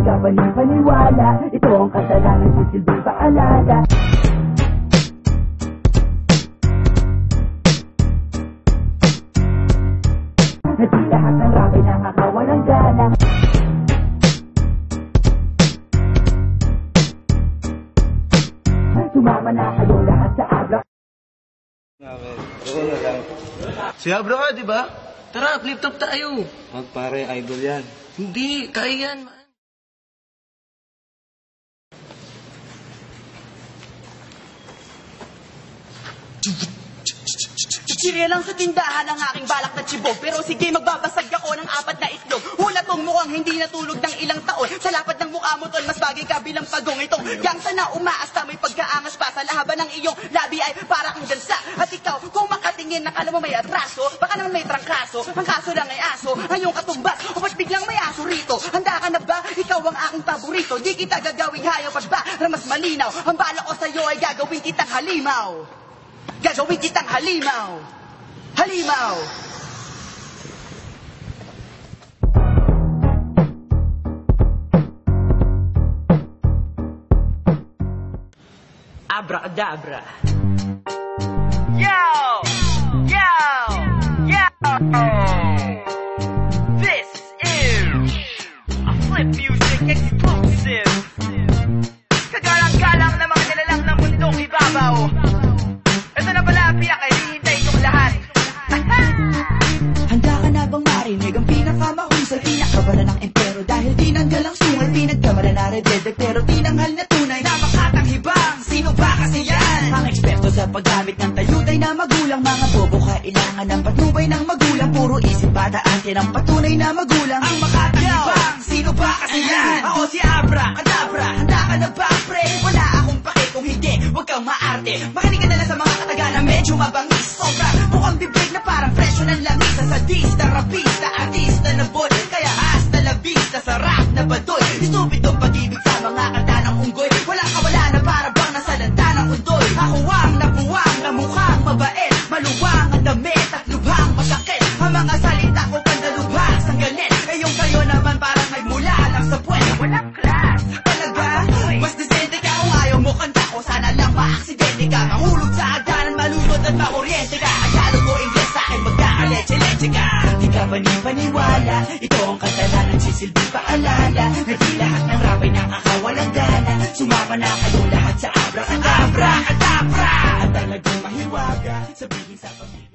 ka panipaniwala. Ito ang kasalanan, sisilbing paalala. Na di lahat ng rap ay nakakawalang gana. Sumama na kayong lahat sa Abra. Si Abra ka, di ba? Tara, flip top tayo. Magpare, idol yan. Hindi, kaya yan, man. Sirya lang sa tindahan ang aking balak na tsibog. Pero sige, magbabasag ako ng 4 na itlog. Hula tong mukhang hindi natulog ng ilang taon. Sa lapad ng mukha mo tol, mas bagay ka bilang pagong. Itong gangsa na umaasta, may pagkaangas pa. Sa lahaban ng iyong labi ay para kang gansa. At ikaw, kung makatingin, nakala mo may atraso. Baka naman may trangkaso, ang kaso lang ay aso. Ang iyong katumbas, o ba't biglang may aso rito? Handa ka na ba? Ikaw ang aking paborito. Di kita gagawing hayop at ba na mas malinaw. Ang balak ko sa'yo ay gagawin kitang halimaw. Gagawin kitang halimaw. Halimaw. Abracadabra. Yo! Yo! Yo! This is a Flip Music exclusive. Kagalang-galang na mga nilalang ng mundong ibabaw. Ito na pala ang pinakahihintay itong lahat. Handa ka na bang marinig ang pinakamahusay, pinakabala ng empero? Dahil tinanggal ang sungay, pinagkamala na rededek, pero tinanghal na tunay na makatanghibang. Sino ba kasi yan? Ang eksperto sa paggamit ng tayutay na magulang. Mga bobo kailangan ng patnubay ng magulang. Puro isip badaan ang patunay na magulang. Ang makatanghibang, sino ba kasi yan? Ako si Abra, Kadabra. Handa ka na ba, pre? Wala akong pake kung hindi, huwag kang maarte. Makinig ka na lang sa mga kataga na medyo mabangis. Sobra, mukhang bibig na parang presyo ng langis. Sa sadista, rapista, artista na boy. Kaya hasta la vista, sarap na badoy. Estupidong pag-ibig sa mga kanta ng unggoy. Walang kawala na para bang nasa lanta ng undoy. Ako ang nabuwang na mukhang mabait. Maluwang ang damit at lubhang masakit. Ang mga salita ko pandalubhas ang galit. Ngayong kayo naman parang nagmula lang sa puwet. Walang class. Talaga? Mas decente ka kung ayaw mo kanta ko. Sana lang maaksidente ka. Mahulog sa hagdanan, malunod at makuryente ka. Tagalog o Ingles sa akin magkakaleche-leche ka. Di ka panipaniwala. Ito ang kasalanan, sisilbing paalala. Na di lahat ng rap ay nakakawalang gana. Sumama na kayong lahat sa Abracadabra. At talagang mahiwaga. Sabihin sa pamilya.